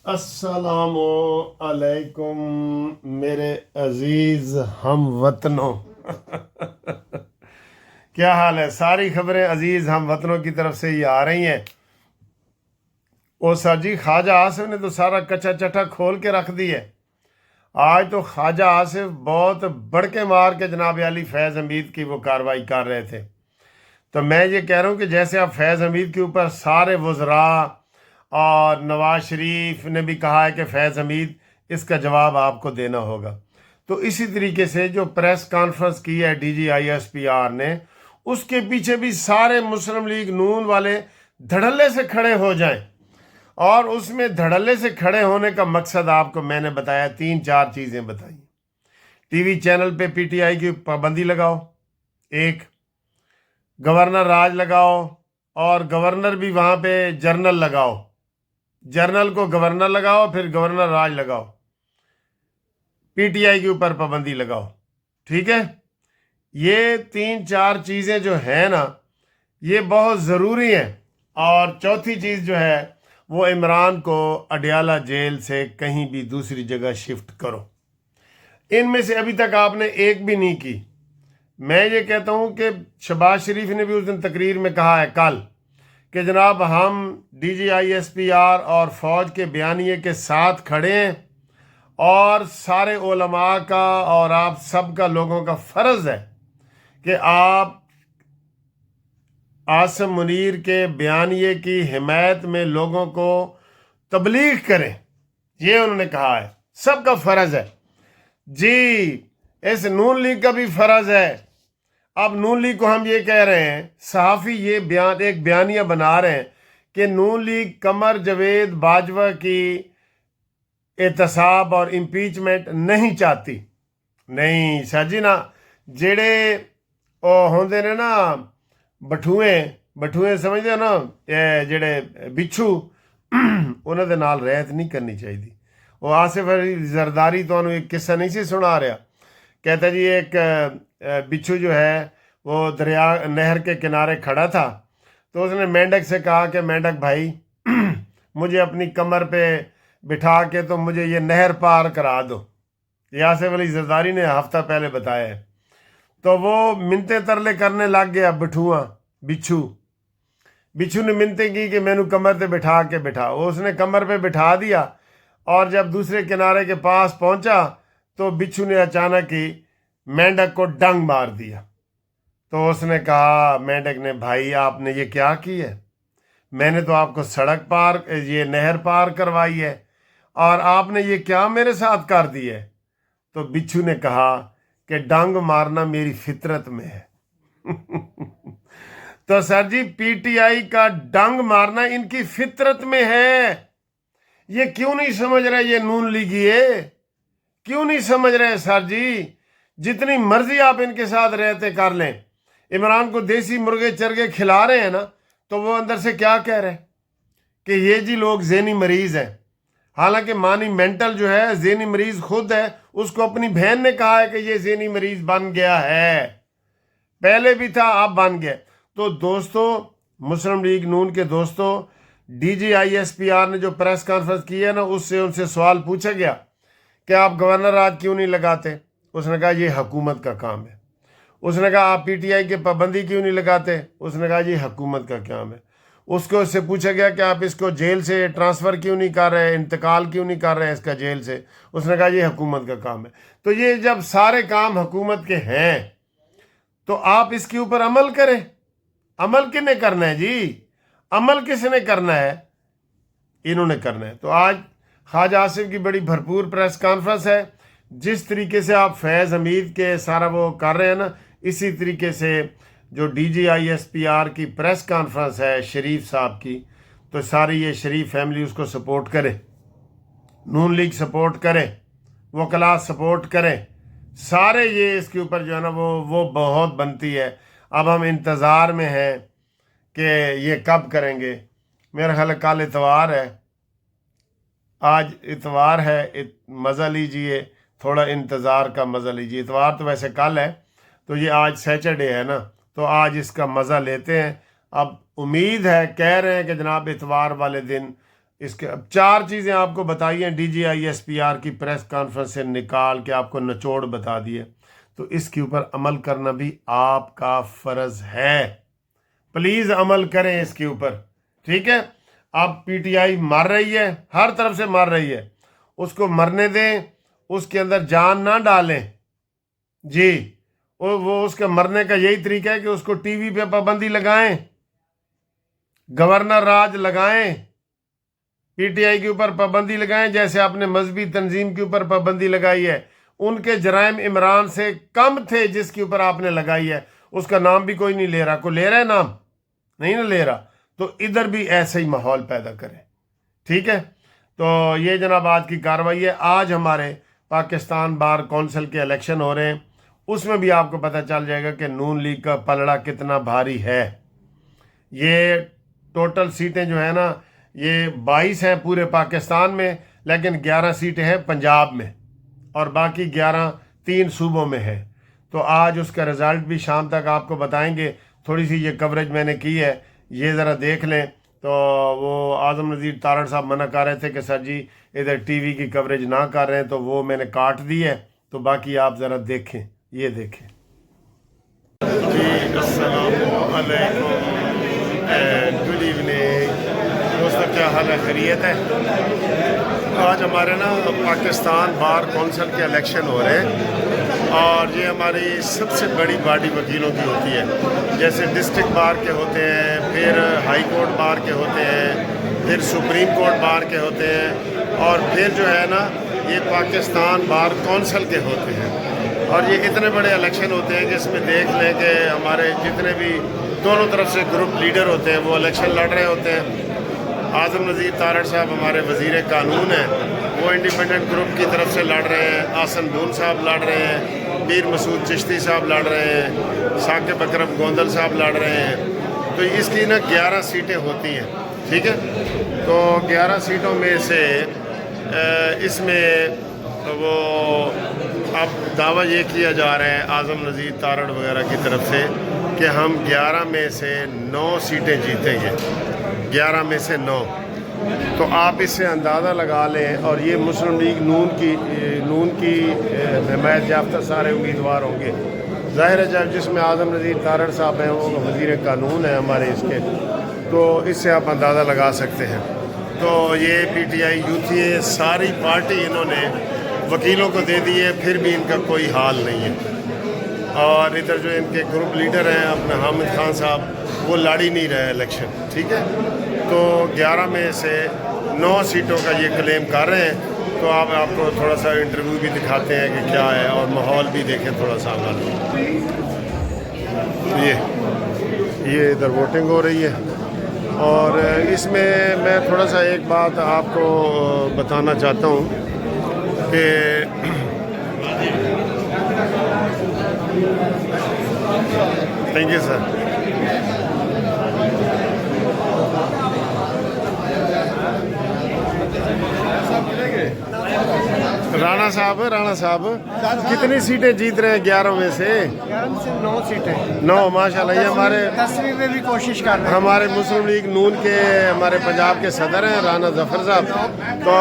السلام علیکم میرے عزیز ہم وطنوں کیا حال ہے؟ ساری خبریں عزیز ہم وطنوں کی طرف سے یہ آ رہی ہیں۔ او سر جی، خواجہ آصف نے تو سارا کچا چٹا کھول کے رکھ دی ہے۔ آج تو خواجہ آصف بہت بڑکے مار کے جناب علی فیض حمید کی وہ کارروائی کر رہے تھے۔ تو میں یہ کہہ رہا ہوں کہ جیسے اب فیض حمید کے اوپر سارے وزراء اور نواز شریف نے بھی کہا ہے کہ فیض حمید اس کا جواب آپ کو دینا ہوگا، تو اسی طریقے سے جو پریس کانفرنس کی ہے D G I S P R نے، اس کے پیچھے بھی سارے مسلم لیگ نون والے دھڑلے سے کھڑے ہو جائیں۔ اور اس میں دھڑلے سے کھڑے ہونے کا مقصد آپ کو میں نے بتایا، 3-4 چیزیں بتائی۔ ٹی وی چینل پہ پی ٹی آئی کی پابندی لگاؤ، ایک گورنر راج لگاؤ، اور گورنر بھی وہاں پہ جرنل لگاؤ، جرنل کو گورنر لگاؤ، پھر گورنر راج لگاؤ، پی ٹی آئی کے اوپر پابندی لگاؤ، ٹھیک ہے؟ یہ 3-4 چیزیں جو ہیں نا، یہ بہت ضروری ہیں۔ اور چوتھی چیز جو ہے وہ عمران کو اڈیالہ جیل سے کہیں بھی دوسری جگہ شفٹ کرو۔ ان میں سے ابھی تک آپ نے ایک بھی نہیں کی۔ میں یہ کہتا ہوں کہ شہباز شریف نے بھی اس دن تقریر میں کہا ہے کل کہ جناب ہم D G I S P R اور فوج کے بیانیے کے ساتھ کھڑے ہیں، اور سارے علماء کا اور آپ سب کا لوگوں کا فرض ہے کہ آپ عاصم منیر کے بیانیے کی حمایت میں لوگوں کو تبلیغ کریں۔ یہ انہوں نے کہا ہے، سب کا فرض ہے جی۔ اس نون لیگ کا بھی فرض ہے۔ اب نون لیگ کو ہم یہ کہہ رہے ہیں، صحافی یہ ایک بیانیہ بنا رہے ہیں کہ نون لیگ قمر جاوید باجوہ کی احتساب اور امپیچمنٹ نہیں چاہتی۔ نہیں سر جی نا، جڑے ہوندے نے نا بٹھوئے سمجھتے ہو نا، جڑے بچھو، انہوں دے نال رعایت نہیں کرنی چاہیے۔ وہ آصف علی زرداری تو انہوں ایک قصہ نہیں سی سنا رہا، کہتا جی ایک بچھو جو ہے وہ دریا نہر کے کنارے کھڑا تھا، تو اس نے مینڈک سے کہا کہ مینڈک بھائی مجھے اپنی کمر پہ بٹھا کے تو مجھے یہ نہر پار کرا دو۔ یہ آصف علی زرداری نے ہفتہ پہلے بتایا ہے۔ تو وہ منتیں ترلے کرنے لگ گیا، بچھو نے منتیں کی کہ میں نے کمر پہ بٹھا کے بٹھا، اس نے کمر پہ بٹھا دیا، اور جب دوسرے کنارے کے پاس پہنچا تو بچھو نے اچانک ہی مینڈک کو ڈنگ مار دیا۔ تو اس نے کہا، مینڈک نے، بھائی آپ نے یہ کیا کی ہے؟ میں نے تو آپ کو سڑک پار، یہ نہر پار کروائی ہے، اور آپ نے یہ کیا میرے ساتھ کر دی ہے؟ تو بچھو نے کہا کہ ڈنگ مارنا میری فطرت میں ہے۔ تو سر جی، پی ٹی آئی کا ڈنگ مارنا ان کی فطرت میں ہے۔ یہ کیوں نہیں سمجھ رہے یہ نون لیگی ہے؟ کیوں نہیں سمجھ رہے سر جی؟ جتنی مرضی آپ ان کے ساتھ رہتے کر لیں، عمران کو دیسی مرغے چرگے کھلا رہے ہیں نا، تو وہ اندر سے کیا کہہ رہے ہیں کہ یہ جی لوگ ذہنی مریض ہیں۔ حالانکہ مانی مینٹل جو ہے ذہنی مریض خود ہے، اس کو اپنی بہن نے کہا ہے کہ یہ ذہنی مریض بن گیا ہے، پہلے بھی تھا اب بن گیا۔ تو دوستو، مسلم لیگ نون کے دوستو، D G I S P R نے جو پریس کانفرنس کی ہے نا، اس سے ان سے سوال پوچھا گیا کہ آپ گورنر راج کیوں نہیں لگاتے؟ اس نے کہا یہ حکومت کا کام ہے۔ اس نے کہا آپ پی ٹی آئی کے پابندی کیوں نہیں لگاتے؟ اس نے کہا یہ حکومت کا کام ہے۔ اس کو اس سے پوچھا گیا کہ آپ اس کو جیل سے ٹرانسفر کیوں نہیں کر رہے، انتقال کیوں نہیں کر رہے اس کا جیل سے؟ اس نے کہا یہ حکومت کا کام ہے۔ تو یہ جب سارے کام حکومت کے ہیں تو آپ اس کے اوپر عمل کریں۔ عمل کس نے کرنا ہے جی؟ عمل کس نے کرنا ہے؟ انہوں نے کرنا ہے۔ تو آج خواجہ آصف کی بڑی بھرپور پریس کانفرنس ہے۔ جس طریقے سے آپ فیض حمید کے سارا وہ کر رہے ہیں نا، اسی طریقے سے جو D G I S P R کی پریس کانفرنس ہے شریف صاحب کی، تو ساری یہ شریف فیملی اس کو سپورٹ کرے، نون لیگ سپورٹ کرے، وکلاء سپورٹ کریں، سارے یہ اس کے اوپر جو ہے نا وہ بہت بنتی ہے۔ اب ہم انتظار میں ہیں کہ یہ کب کریں گے۔ میرا خیال ہے کل اتوار ہے، آج اتوار ہے، مزہ لیجئے، تھوڑا انتظار کا مزہ لیجئے۔ اتوار تو ویسے کل ہے، تو یہ آج سیچرڈے ہے نا، تو آج اس کا مزہ لیتے ہیں۔ اب امید ہے، کہہ رہے ہیں کہ جناب اتوار والے دن اس کے اب 4 چیزیں آپ کو بتائی ہیں DGISPR کی پریس کانفرنس سے نکال کے آپ کو نچوڑ بتا دیے، تو اس کے اوپر عمل کرنا بھی آپ کا فرض ہے. پلیز عمل کریں اس کے اوپر، ٹھیک ہے. اب PTI مر رہی ہے، ہر طرف سے مر رہی ہے، اس کو مرنے دیں، اس کے اندر جان نہ ڈالیں. جی وہ اس کے مرنے کا یہی طریقہ ہے کہ اس کو ٹی وی پہ پابندی لگائیں، گورنر راج لگائیں، PTI کے اوپر پابندی لگائیں، جیسے آپ نے مذہبی تنظیم کے اوپر پابندی لگائی ہے. ان کے جرائم عمران سے کم تھے جس کے اوپر آپ نے لگائی ہے. اس کا نام بھی کوئی نہیں لے رہا. کوئی لے رہا ہے نام؟ نہیں نہ لے رہا. تو ادھر بھی ایسے ہی ماحول پیدا کریں، ٹھیک ہے. تو یہ جناب آج کی کارروائی ہے. آج ہمارے پاکستان بار کونسل کے الیکشن ہو رہے ہیں، اس میں بھی آپ کو پتہ چل جائے گا کہ نون لیگ کا پلڑا کتنا بھاری ہے. یہ ٹوٹل سیٹیں جو ہیں نا، یہ 22 ہیں پورے پاکستان میں، لیکن 11 سیٹیں ہیں پنجاب میں اور باقی 11 3 صوبوں میں ہے. تو آج اس کا رزلٹ بھی شام تک آپ کو بتائیں گے. تھوڑی سی یہ کوریج میں نے کی ہے، یہ ذرا دیکھ لیں. تو وہ اعظم نذیر تارڑ صاحب منع کر رہے تھے کہ سر جی ادھر ٹی وی کی کوریج نہ کر رہے ہیں، تو وہ میں نے کاٹ دی ہے. تو باقی آپ ذرا دیکھیں، یہ دیکھیں. جی السلام علیکم، گڈ ایوننگ دوستو، کیا حال ہے؟ خیریت ہے؟ آج ہمارے نا پاکستان بار کونسل کے الیکشن ہو رہے ہیں، اور یہ ہماری سب سے بڑی باڈی وکیلوں کی ہوتی ہے. جیسے ڈسٹرکٹ بار کے ہوتے ہیں، پھر ہائی کورٹ بار کے ہوتے ہیں، پھر سپریم کورٹ بار کے ہوتے ہیں، اور پھر جو ہے نا یہ پاکستان بار کونسل کے ہوتے ہیں. اور یہ اتنے بڑے الیکشن ہوتے ہیں کہ اس میں دیکھ لیں کہ ہمارے جتنے بھی دونوں طرف سے گروپ لیڈر ہوتے ہیں وہ الیکشن لڑ رہے ہوتے ہیں. اعظم نذیر تارڑ صاحب ہمارے وزیر قانون ہیں، وہ انڈیپینڈنٹ گروپ کی طرف سے لڑ رہے ہیں. آسن دون صاحب لڑ رہے ہیں، پیر مسعود چشتی صاحب لڑ رہے ہیں، ثاقب اکرم گوندل صاحب لڑ رہے ہیں. تو اس کی نا 11 سیٹیں ہوتی ہیں، ٹھیک ہے. تو 11 سیٹوں میں سے اس میں وہ اب دعویٰ یہ کیا جا رہا ہے اعظم نذیر تارڑ وغیرہ کی طرف سے کہ ہم 11 میں سے 9 سیٹیں جیتیں گے، 11 میں سے 9. تو آپ اس سے اندازہ لگا لیں. اور یہ مسلم لیگ نون کی حمایت یافتہ سارے امیدوار ہوں گے. ظاہر ہے جب جس میں اعظم نذیر تارڑ صاحب ہیں وہ وزیر قانون ہیں ہمارے اس کے، تو اس سے آپ اندازہ لگا سکتے ہیں. تو یہ PTI یوتھی ہے، ساری پارٹی انہوں نے وکیلوں کو دے دی ہے، پھر بھی ان کا کوئی حال نہیں ہے. اور ادھر جو ان کے گروپ لیڈر ہیں اپنا حامد خان صاحب، وہ لڑ ہی نہیں رہے الیکشن، ٹھیک ہے. تو 11 میں سے 9 سیٹوں کا یہ کلیم کر رہے ہیں. تو آپ کو تھوڑا سا انٹرویو بھی دکھاتے ہیں کہ کیا ہے، اور ماحول بھی دیکھیں تھوڑا سا. یہ ادھر ووٹنگ ہو رہی ہے، اور اس میں میں تھوڑا سا ایک بات آپ کو بتانا چاہتا ہوں کہ تھینک یو سر. رانا صاحب کتنی سیٹیں جیت رہے ہیں 11 میں سے؟ 9 سیٹیں. 9 ماشاء اللہ. یہ ہمارے 10ویں میں بھی کوشش کر رہے ہیں. ہمارے مسلم لیگ نون کے ہمارے پنجاب کے صدر ہیں رانا ظفر صاحب. تو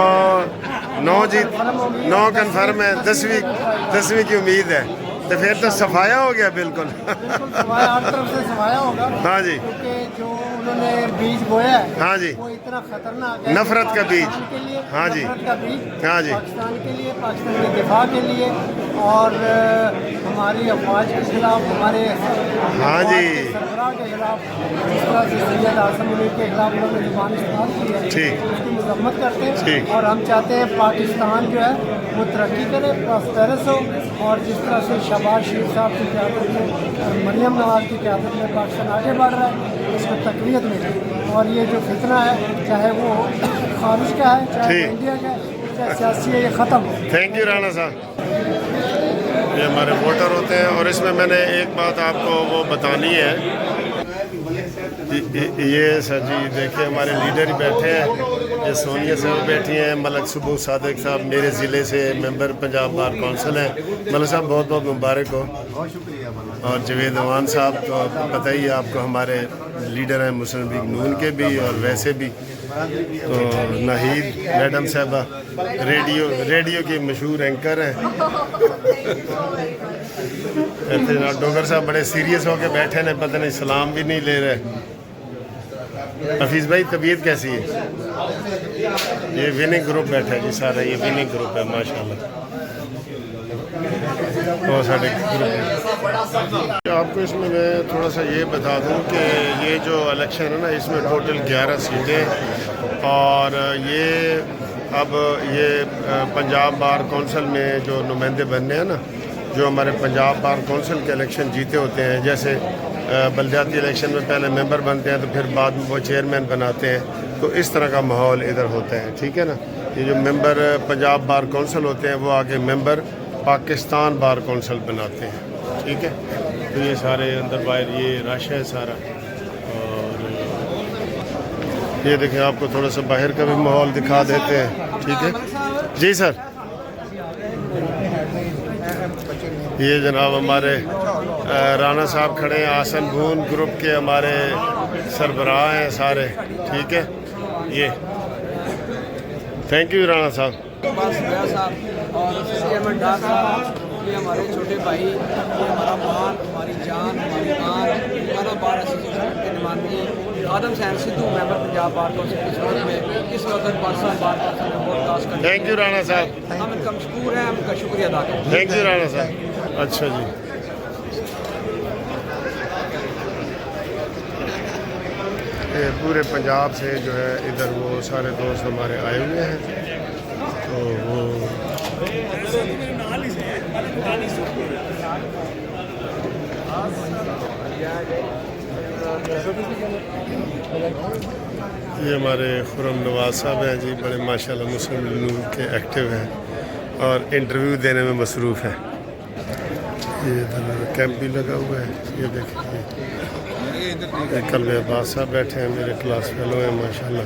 9 کنفرم ہے، 10ویں کی امید ہے. تو پھر تو صفایا ہو گیا بالکل. ہر طرف سے صفایا ہوگا. ہاں جی، کیونکہ جو انہوں نے بیج بویا ہے، ہاں جی، وہ اتنا خطرناک ہے. نفرت کا بیج. پاکستان کے لیے، ہاں جی، نفرت کا بیج، ہاں جی، پاکستان کے لیے، پاکستان کے دفاع کے لیے، اور ہماری افواج کے خلاف، ہمارے ہاں جی، سربراہ کے خلاف، جس طرح سے سید اعظم منیر کے خلاف انہوں نے زبان استعمال کی ہے، ٹھیک، اس کی مذمت کرتے ہیں. ٹھیک. اور ہم چاہتے ہیں پاکستان جو ہے وہ ترقی کرے، پراسپیرس ہو. اور جس طرح سے شہباز شریف صاحب کی قیادت میں اور مریم نواز کی قیادت میں پاکستان آگے بڑھ رہا ہے، اس کو تقویت ملے. اور یہ جو فتنہ ہے، چاہے وہ خارج کا ہے، چاہے انڈیا کا ہے، چاہے سیاسی ہے، یہ ختم ہو. تھینک یو رانا صاحب. یہ ہمارے ووٹر ہوتے ہیں. اور اس میں نے ایک بات آپ کو وہ بتانی ہے. یہ سر جی دیکھیں ہمارے لیڈر ہی بیٹھے ہیں. یہ سونیا صاحب بیٹھی ہیں، ملک سبو صادق صاحب میرے ضلع سے ممبر پنجاب بار کونسل ہیں. ملک صاحب بہت بہت مبارک ہو. اور جوید اوان صاحب تو پتہ ہی ہے آپ کو، ہمارے لیڈر ہیں مسلم لیگ نون کے بھی اور ویسے بھی. تو ناہید میڈم صاحبہ ریڈیو کی مشہور اینکر ہیں. کہتے ہیں ڈوگر صاحب بڑے سیریس ہو کے بیٹھے ہیں, پتہ نہیں سلام بھی نہیں لے رہے. حفیظ بھائی طبیعت کیسی ہے؟ یہ وننگ گروپ بیٹھا ہے جی سارا, یہ وننگ گروپ ہے ماشاءاللہ. بہت سارے آپ کو اس میں تھوڑا سا یہ بتا دوں کہ یہ جو الیکشن ہے نا اس میں ٹوٹل 11 سیٹیں, اور یہ اب یہ پنجاب بار کونسل میں جو نمائندے بننے ہیں نا, جو ہمارے پنجاب بار کونسل کے الیکشن جیتے ہوتے ہیں, جیسے بلدیاتی الیکشن میں پہلے ممبر بنتے ہیں تو پھر بعد میں وہ چیئرمین بناتے ہیں, تو اس طرح کا ماحول ادھر ہوتا ہے. ٹھیک ہے نا, یہ جو ممبر پنجاب بار کونسل ہوتے ہیں وہ آگے ممبر پاکستان بار کونسل بناتے ہیں. ٹھیک ہے, تو یہ سارے اندر باہر یہ رش ہے سارا. اور یہ دیکھیں آپ کو تھوڑا سا باہر کا بھی ماحول دکھا دیتے ہیں. ٹھیک ہے جی سر. یہ جناب ہمارے رانا صاحب کھڑے ہیں, آسن بھون گروپ کے ہمارے سربراہ ہیں سارے. ٹھیک ہے, یہ تھینک یو رانا صاحب. صاحب اور احمد ڈار صاحب, یہ ہمارے چھوٹے بھائی, یہ ہمارا مان, ہماری جان, ہماری مان, ہمارا بار ایسوسیشن کے نمائندگی آدم حسین سدھو ممبر پنجاب بار کونسل کی صورت میں اس وقت پاکستان بار کونسل میں بروڈ کاسٹ کرتے ہیں. تھینک یو رانا صاحب. ہم ان کا مشکور ہیں, ہم ان کا شکریہ ادا کرتے ہیں. تھینک یو رانا صاحب. اچھا جی, پورے پنجاب سے جو ہے ادھر وہ سارے دوست ہمارے آئے ہوئے ہیں. تو وہ یہ ہمارے خرم نواز صاحب ہیں جی, بڑے ماشاءاللہ مسلم لیگ کے ایکٹیو ہیں اور انٹرویو دینے میں مصروف ہیں. یہ ادھر کیمپ بھی لگا ہوا ہے. یہ دیکھیں کلب عباس صاحب بیٹھے ہیں, میرے کلاس فیلو ہیں ماشاءاللہ.